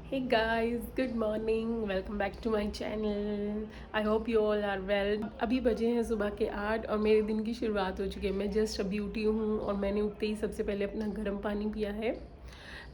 Hey guys, good morning. Welcome back to my channel. I hope you all are well. अभी बजे हैं सुबह के 8 और मेरे दिन की शुरुआत हो चुकी है। मैं जस्ट अभी उठी हूँ और मैंने उठते ही सबसे पहले अपना गर्म पानी पिया है।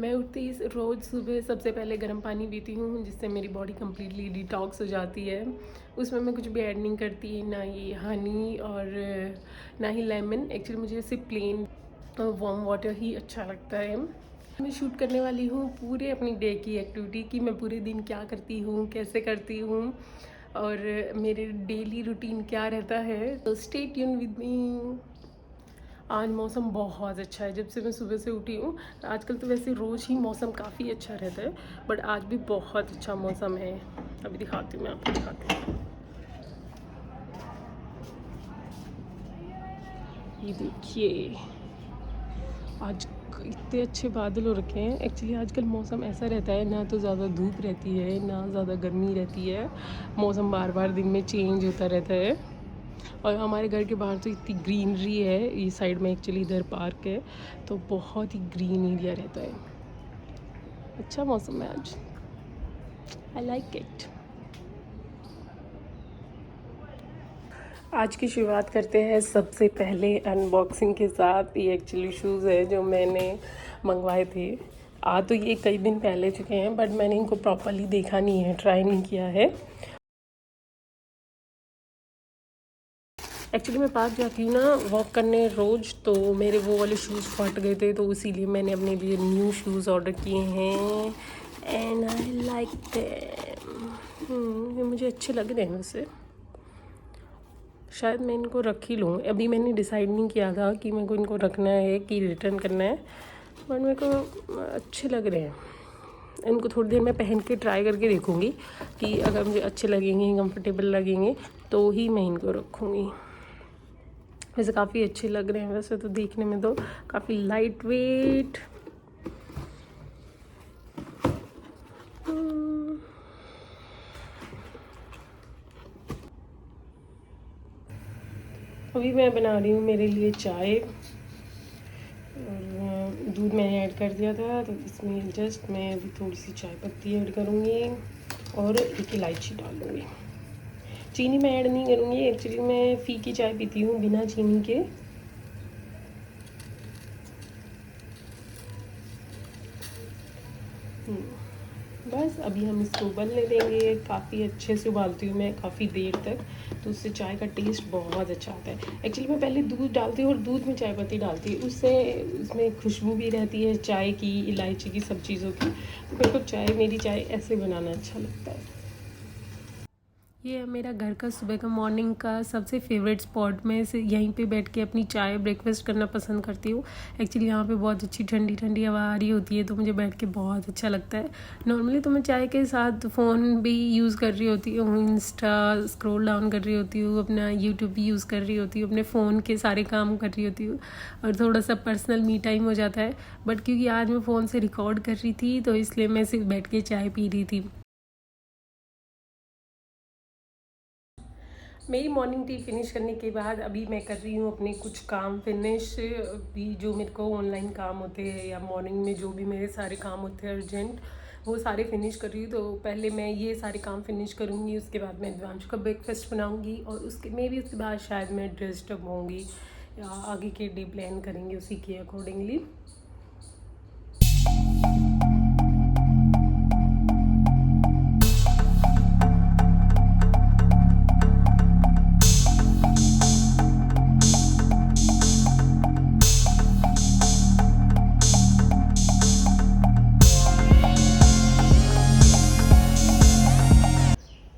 मैं उठते ही रोज़ सुबह सबसे पहले गर्म पानी पीती हूँ, जिससे मेरी बॉडी कम्प्लीटली डिटॉक्स हो जाती है। उसमें मैं कुछ भी ऐड नहीं करती, ना ही हनी और ना ही लेमन। एक्चुअली मुझे सिर्फ प्लेन वार्म वाटर ही अच्छा लगता है। मैं शूट करने वाली हूँ पूरे अपनी डे की एक्टिविटी कि मैं पूरे दिन क्या करती हूँ, कैसे करती हूँ और मेरे डेली रूटीन क्या रहता है। तो स्टे ट्यून विद मी। आज मौसम बहुत अच्छा है। जब से मैं सुबह से उठी हूँ, आजकल तो वैसे रोज़ ही मौसम काफ़ी अच्छा रहता है, बट आज भी बहुत अच्छा मौसम है। अभी दिखाती हूँ, मैं आपको दिखाती हूँ। ये देखिए, आज इतने अच्छे बादल हो रखे हैं। एक्चुअली आजकल मौसम ऐसा रहता है, ना तो ज़्यादा धूप रहती है ना ज़्यादा गर्मी रहती है। मौसम बार बार दिन में चेंज होता रहता है। और हमारे घर के बाहर तो इतनी ग्रीनरी है। ये साइड में एक्चुअली इधर पार्क है, तो बहुत ही ग्रीन एरिया रहता है। अच्छा मौसम है आज। I like it. आज की शुरुआत करते हैं सबसे पहले अनबॉक्सिंग के साथ। ये एक्चुअली शूज़ है जो मैंने मंगवाए थे। आ तो ये कई दिन पहले चुके हैं, बट मैंने इनको प्रॉपरली देखा नहीं है, ट्राई नहीं किया है। एक्चुअली मैं पार्क जाती हूँ ना वॉक करने रोज़, तो मेरे वो वाले शूज़ फट गए थे, तो इसीलिए मैंने अपने लिए न्यू शूज़ ऑर्डर किए हैं एंड आई लाइक देम। ये मुझे अच्छे लग रहे हैं वैसे। शायद मैं इनको रख ही लूँ। अभी मैंने डिसाइड नहीं किया था कि मेरे को इनको रखना है कि रिटर्न करना है, बट मेरे को अच्छे लग रहे हैं। इनको थोड़ी देर में पहन के ट्राई करके देखूँगी कि अगर मुझे अच्छे लगेंगे, कंफर्टेबल लगेंगे, तो ही मैं इनको रखूँगी। वैसे काफ़ी अच्छे लग रहे हैं वैसे तो देखने में, तो काफ़ी लाइट वेट। अभी मैं बना रही हूँ मेरे लिए चाय, और दूध मैंने ऐड कर दिया था, तो इसमें जस्ट मैं अभी थोड़ी सी चाय पत्ती ऐड करूँगी और एक इलायची डाल दूँगी। चीनी मैं ऐड नहीं करूँगी। एक्चुअली मैं फीकी चाय पीती हूँ बिना चीनी के। बस अभी हम इसको उबलने देंगे। काफ़ी अच्छे से उबालती हूँ मैं काफ़ी देर तक, तो उससे चाय का टेस्ट बहुत अच्छा आता है। एक्चुअली मैं पहले दूध डालती हूँ और दूध में चाय पत्ती डालती हूँ, उससे उसमें खुशबू भी रहती है चाय की, इलायची की, सब चीज़ों की। तो मेरे को मेरी चाय ऐसे बनाना अच्छा लगता है। ये है मेरा घर का सुबह का मॉर्निंग का सबसे फेवरेट स्पॉट। मैं इसे यहीं पे बैठ के अपनी चाय ब्रेकफास्ट करना पसंद करती हूँ। एक्चुअली यहाँ पे बहुत अच्छी ठंडी ठंडी हवा आ रही होती है, तो मुझे बैठ के बहुत अच्छा लगता है। नॉर्मली तो मैं चाय के साथ फ़ोन भी यूज़ कर रही होती हूँ, इंस्टा स्क्रॉल डाउन कर रही होती हूँ, अपना यूट्यूब भी यूज़ कर रही होती हूँ, अपने फ़ोन के सारे काम कर रही होती हूँ, और थोड़ा सा पर्सनल मी टाइम हो जाता है। बट क्योंकि आज मैं फ़ोन से रिकॉर्ड कर रही थी, तो इसलिए मैं सिर्फ बैठ के चाय पी रही थी। मेरी मॉर्निंग टी फिनिश करने के बाद अभी मैं कर रही हूँ अपने कुछ काम फिनिश भी, जो मेरे को ऑनलाइन काम होते हैं या मॉर्निंग में जो भी मेरे सारे काम होते हैं अर्जेंट, वो सारे फिनिश कर रही हूँ। तो पहले मैं ये सारे काम फिनिश करूँगी, उसके बाद मैं दिवांशु का ब्रेकफास्ट बनाऊँगी, और उसके बाद शायद मैं ड्रेस्ड अप होंगी या आगे के डे प्लान करेंगे उसी के अकॉर्डिंगली।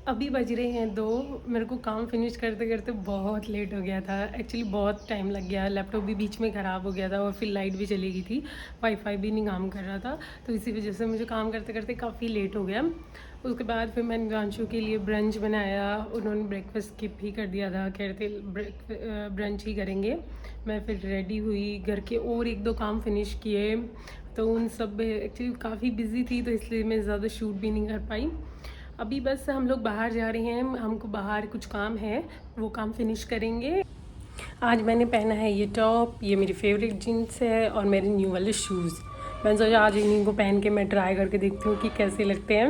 अभी बज रहे हैं 2। मेरे को काम फिनिश करते करते बहुत लेट हो गया था। एक्चुअली बहुत टाइम लग गया। लैपटॉप भी बीच में ख़राब हो गया था और फिर लाइट भी चली गई थी, वाईफाई भी नहीं काम कर रहा था, तो इसी वजह से मुझे काम करते करते काफ़ी लेट हो गया। उसके बाद फिर मैंने दिवांशु के लिए ब्रंच बनाया। उन्होंने ब्रेकफास्ट स्किप ही कर दिया था, कह रहे थे ब्रंच ही करेंगे। मैं फिर रेडी हुई, घर के और 1-2 काम फिनिश किए, तो उन सब एक्चुअली काफ़ी बिजी थी, तो इसलिए मैं ज़्यादा शूट भी नहीं कर पाई। अभी बस हम लोग बाहर जा रहे हैं, हमको बाहर कुछ काम है, वो काम फिनिश करेंगे। आज मैंने पहना है ये टॉप, ये मेरी फेवरेट जीन्स है और मेरे न्यू वाले शूज़। मैंने सोचा आज इन्हीं को पहन के मैं ट्राई करके देखती हूँ कि कैसे लगते हैं।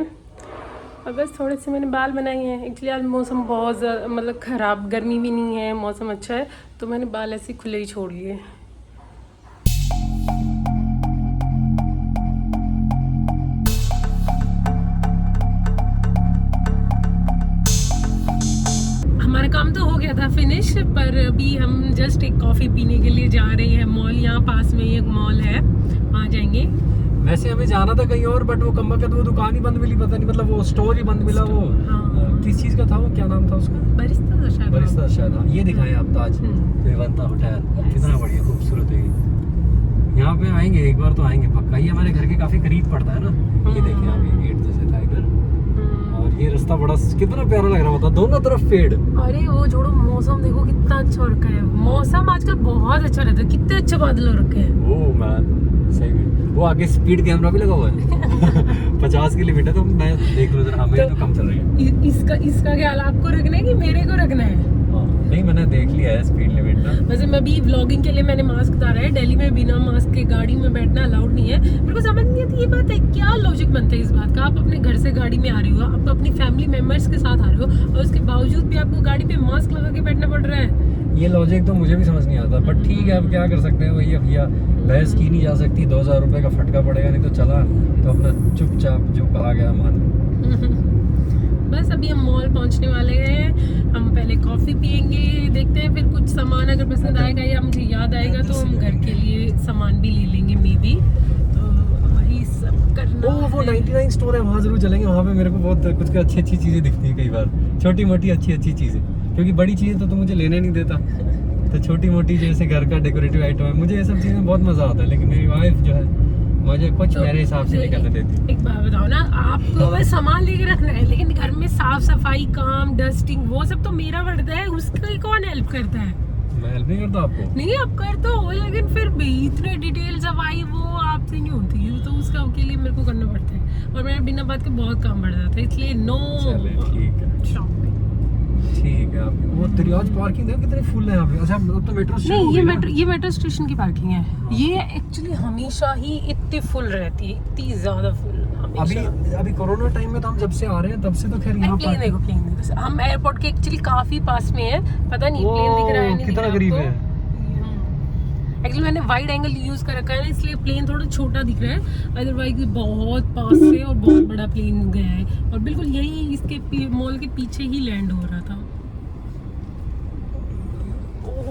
और बस थोड़े से मैंने बाल बनाए हैं। एक्चुअली आज मौसम बहुत मतलब ख़राब, गर्मी भी नहीं है, मौसम अच्छा है, तो मैंने बाल ऐसे खुले ही छोड़ लिए। हमारा काम तो हो गया था फिनिश, पर अभी हम जस्ट एक कॉफ़ी पीने के लिए जा रहे हैं मॉल। यहाँ पास में ही एक मॉल है, वहाँ जाएंगे। वैसे हमें जाना था कहीं और, बट वो कम्बख्त वो दुकान ही बंद मिली, पता नहीं मतलब वो स्टोर ही बंद मिला। वो किस चीज़ का था वो, क्या नाम था उसका? बरिस्ता शायद। हाँ, ये दिखाएं आप ताज वेवंता होटल, कितना बढ़िया खूबसूरत है। यहाँ पे आएंगे एक बार तो आएंगे पक्का। ये हमारे घर के काफी करीब पड़ता है ना। ये देखिए आप, ये गेट जैसे था इधर, और ये रास्ता बड़ा कितना प्यारा लग रहा था, दोनों तरफ पेड़। अरे वो जोड़ो, मौसम देखो कितना अच्छा रखा है। मौसम आजकल बहुत अच्छा रहता है, कितने अच्छे बादल हो रखे हैं। ओह मैन, सही में। वो आगे स्पीड कैमरा भी लगा हुआ है 50 की लिमिट है, तो मैं देख लूँ जरा, हमें तो कम चल रही है। इसका ख्याल आपको रखना है कि मेरे को रखना है? नहीं, मैंने देख लिया है स्पीड लिमिट ना। वैसे मैं भी व्लॉगिंग के लिए मैंने मास्क उतारा है। दिल्ली में बिना मास्क के गाड़ी में बैठना अलाउड नहीं है। मेरे को समझ नहीं आती ये बात है, क्या लॉजिक बनता है इस बात का? आप अपने घर से गाड़ी में आ रही हो, आप अपनी फैमिली मेंबर्स के साथ आ रहे हो, और उसके बावजूद भी आपको गाड़ी पे मास्क लगा के बैठना पड़ रहा है। ये लॉजिक तो मुझे भी समझ नहीं आता, बट ठीक है, अब क्या कर सकते हैं। वही भैया, बहस की नहीं जा सकती। 2000 रुपये का फटका पड़ेगा, नहीं तो चला तो अपना चुपचाप जो कहा गया मान। बस अभी हम मॉल पहुंचने वाले हैं। हम पहले कॉफ़ी पियेंगे, देखते हैं फिर कुछ सामान अगर पसंद आएगा या मुझे याद आएगा तो हम घर के लिए सामान भी ले लेंगे मे बी। तो वही सब करना। वो 99 स्टोर है, वहाँ जरूर चलेंगे। वहाँ पे मेरे को बहुत कुछ अच्छी चीज़ें दिखती है कई बार, छोटी मोटी अच्छी चीज़ें, क्योंकि बड़ी चीज़ें तो मुझे लेने नहीं देता। तो छोटी मोटी जैसे घर का डेकोरेटिव आइटम है, मुझे ये सब चीज़ें बहुत मज़ा आता है। लेकिन मेरी वाइफ जो है मुझे कुछ मेरे हिसाब से नहीं करने देती। एक बात बताओ ना, आपको बस सामान लेके रखना है, लेकिन घर में साफ सफाई काम, डस्टिंग, वो सब तो मेरा पड़ता है। उसका कौन हेल्प करता है? मैं हेल्प नहीं करता आपको? नहीं, आप कर तो हो, लेकिन फिर भी इतने डिटेल सफाई वो आपसे नहीं होती, तो उसका के लिए मेरे को करना पड़ता है। और मेरा बिना बात के बहुत काम बढ़ जाता है, इसलिए नो। चले ठीक है, ठीक है। आप वो दरियाज पार्किंग देखो कितने फुल है यहाँ पे। अच्छा, अब तो मेट्रो स्टेशन नहीं, ये मेट्रो स्टेशन की पार्किंग है। ये एक्चुअली हमेशा ही इतनी फुल रहती है, इतनी ज्यादा फुल हमेशा। अभी कोरोना टाइम में तो हम जब से आ रहे हैं तब से तो खैर यहाँ पर प्लेन देखो, हम एयरपोर्ट के एक्चुअली काफी पास में है। पता नहीं प्लेन दिख रहा है नहीं, कितना करीब है। एक्चुअली मैंने वाइड एंगल यूज कर रखा है ना, इसलिए प्लेन थोड़ा छोटा दिख रहा है। अदरवाइज बहुत पास से और बहुत बड़ा प्लेन गया है, और बिल्कुल यही इसके मॉल के पीछे ही लैंड हो रहा था।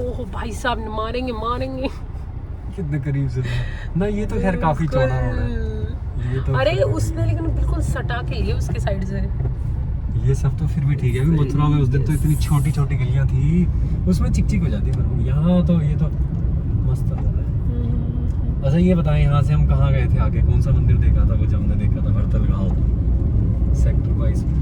ओह भाई साहब, मारेंगे कितने करीब से ना। ये तो खैर काफी चौड़ा रोड है ये तो। अरे उसने लेकिन बिल्कुल सटा के लिए उसके साइड से। ये सब तो फिर भी ठीक है। अभी मथुरा में उस दिन तो इतनी छोटी छोटी गलियां थी, उसमें चिक हो जाती है। यहाँ तो ये तो मस्त है। अच्छा ये बताएं, यहाँ से हम कहाँ गए थे, आगे कौन सा मंदिर देखा था? वो जो हमने देखा था हरतल गाँव सेक्टर 22 में।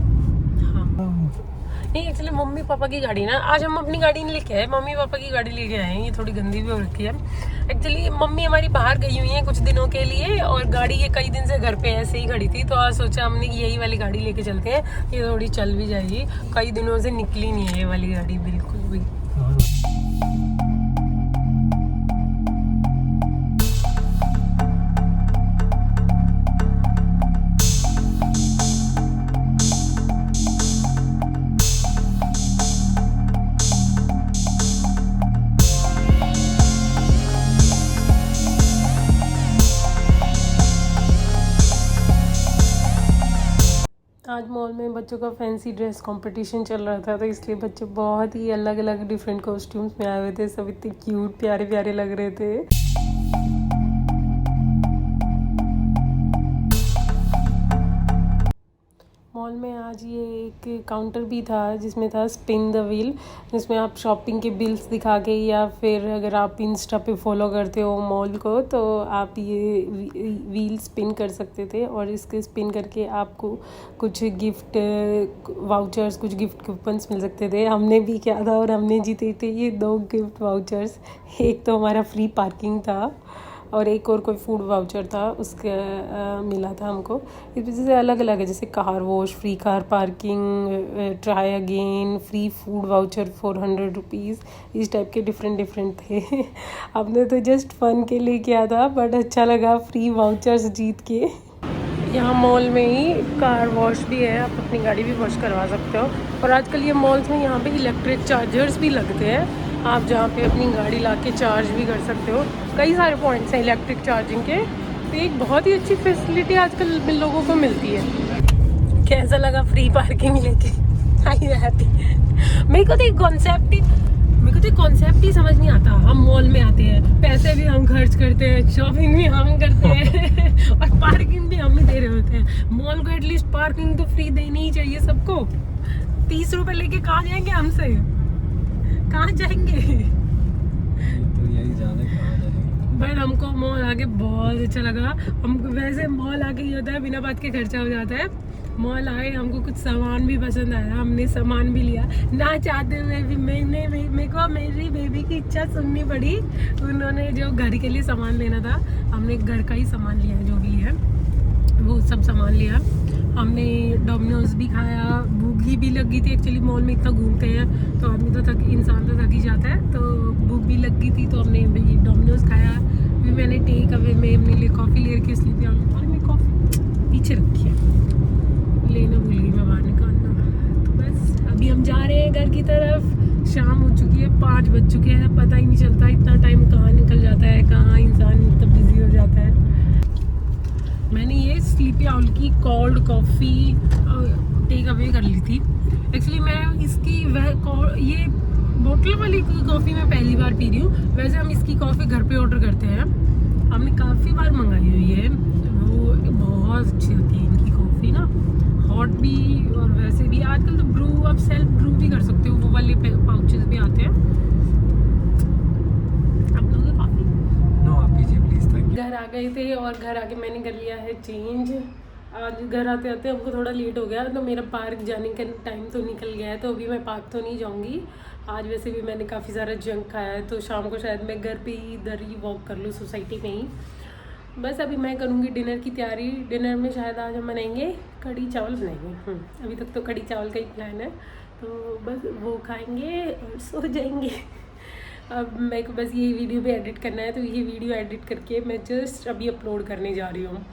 नहीं, एक्चुअली मम्मी पापा की गाड़ी ना, आज हम अपनी गाड़ी नहीं लेके आए, मम्मी पापा की गाड़ी लेके आए हैं। ये थोड़ी गंदी भी हो रखी है। एक्चुअली मम्मी हमारी बाहर गई हुई है कुछ दिनों के लिए, और गाड़ी ये कई दिन से घर पे ऐसे ही खड़ी थी, तो आज सोचा हमने कि यही वाली गाड़ी लेके चलते हैं, ये थोड़ी चल भी जाएगी। कई दिनों से निकली नहीं है ये वाली गाड़ी बिल्कुल भी। आज मॉल में बच्चों का फैंसी ड्रेस कंपटीशन चल रहा था, तो इसलिए बच्चे बहुत ही अलग अलग डिफरेंट कॉस्ट्यूम्स में आए हुए थे। सब इतने क्यूट प्यारे प्यारे लग रहे थे। मॉल में आज ये एक काउंटर भी था जिसमें था स्पिन द व्हील, जिसमें आप शॉपिंग के बिल्स दिखा के, या फिर अगर आप इंस्टा पे फॉलो करते हो मॉल को, तो आप ये व्हील स्पिन कर सकते थे, और इसके स्पिन करके आपको कुछ गिफ्ट वाउचर्स, कुछ गिफ्ट कूपन्स मिल सकते थे। हमने भी किया था और हमने जीते थे ये 2 गिफ्ट वाउचर्स। एक तो हमारा फ्री पार्किंग था, और एक और कोई फूड वाउचर था उसका मिला था हमको। इस वजह से अलग अलग है, जैसे car wash, free car parking, try again, free food voucher 400 rupees, इस टाइप के डिफरेंट थे। हमने तो जस्ट फन के लिए किया था, बट अच्छा लगा फ्री वाउचर्स जीत के। यहाँ मॉल में ही कार वॉश भी है, आप अपनी गाड़ी भी वॉश करवा सकते हो। और आजकल ये मॉल्स में यहाँ पे इलेक्ट्रिक चार्जर्स भी लगते हैं, आप जहाँ पे अपनी गाड़ी लाके चार्ज भी कर सकते हो। कई सारे पॉइंट्स हैं इलेक्ट्रिक चार्जिंग के, तो एक बहुत ही अच्छी फैसिलिटी आजकल लोगों को मिलती है। कैसा लगा फ्री पार्किंग लेके? आई हैप्पी। मेरे को तो कॉन्सेप्ट ही समझ नहीं आता। हम मॉल में आते हैं, पैसे भी हम खर्च करते हैं, शॉपिंग भी हम करते हैं और पार्किंग भी हम ही दे रहे होते हैं। मॉल को एटलीस्ट पार्किंग तो फ्री देनी ही चाहिए सबको। 30 रुपए लेके कहाँ जाएंगे हमसे? कहाँ जाएंगे? तो यही जाने कहाँ जाएंगे। बट हमको मॉल आके बहुत अच्छा लगा। हमको वैसे मॉल आके ये होता है बिना बात के खर्चा हो जाता है। मॉल आए, हमको कुछ सामान भी पसंद आया, हमने सामान भी लिया ना चाहते हुए भी। मेरे को मेरी बेबी की इच्छा सुननी पड़ी। उन्होंने जो घर के लिए सामान लेना था, हमने घर का ही सामान लिया, जो भी है वो सब सामान लिया। हमने डोमिनोज भी खाया, भूख भी लगी थी। एक्चुअली मॉल में इतना घूमते हैं तो आदमी तो इंसान तो थक ही जाता है, तो भूख भी लगी थी तो हमने भी डोमिनोज खाया। फिर मैंने टेक अवे में अपने लिए कॉफ़ी ले रखी, इसलिए और मैं कॉफ़ी पीछे रखी है, लेना भूल गई मैं बाहर निकालना। तो बस अभी हम जा रहे हैं घर की तरफ। शाम हो चुकी है, 5 बज चुके हैं, पता ही नहीं चलता इतना टाइम कहाँ निकल जाता है, कहाँ इंसान इतना बिजी हो जाता है। मैंने ये स्लीपी आउल की कोल्ड कॉफ़ी टेक अवे कर ली थी। एक्चुअली मैं इसकी ये बोतल वाली कॉफ़ी मैं पहली बार पी रही हूँ। वैसे हम इसकी कॉफ़ी घर पे ऑर्डर करते हैं, हमने काफ़ी बार मंगाई हुई है। वो बहुत अच्छी होती है इनकी कॉफ़ी ना, हॉट भी और वैसे भी। आजकल तो ब्रू आप सेल्फ ब्रू भी कर सकते हो, वो वाले पाउचेस भी आते हैं। आप लोगों कॉफ़ी नो आप पीजिए प्लीज, थैंक यू। घर आ गए थे और घर आके मैंने कर लिया है चेंज। आज घर आते आते हमको थोड़ा लेट हो गया, तो मेरा पार्क जाने का टाइम तो निकल गया है, तो अभी मैं पार्क तो नहीं जाऊंगी आज। वैसे भी मैंने काफ़ी सारा जंक खाया है, तो शाम को शायद मैं घर पे ही इधर ही वॉक कर लूँ सोसाइटी में ही। बस अभी मैं करूँगी डिनर की तैयारी। डिनर में शायद आज हम बनाएंगे कढ़ी चावल बनाएंगे। अभी तक तो कढ़ी चावल का ही प्लान है, तो बस वो खाएंगे और सो जाएंगे। अब मेरे को बस ये वीडियो भी एडिट करना है, तो ये वीडियो एडिट करके मैं जस्ट अभी अपलोड करने जा रही हूँ।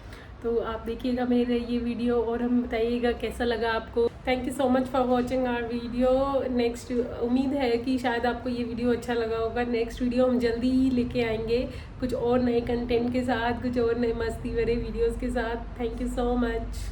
तो आप देखिएगा मेरे ये वीडियो और हम बताइएगा कैसा लगा आपको। Thank you so much for watching our video. Next उम्मीद है कि शायद आपको ये वीडियो अच्छा लगा होगा। नेक्स्ट वीडियो हम जल्दी ही लेके आएंगे कुछ और नए कंटेंट के साथ, कुछ और नए मस्ती भरे वीडियोज़ के साथ। Thank you so much.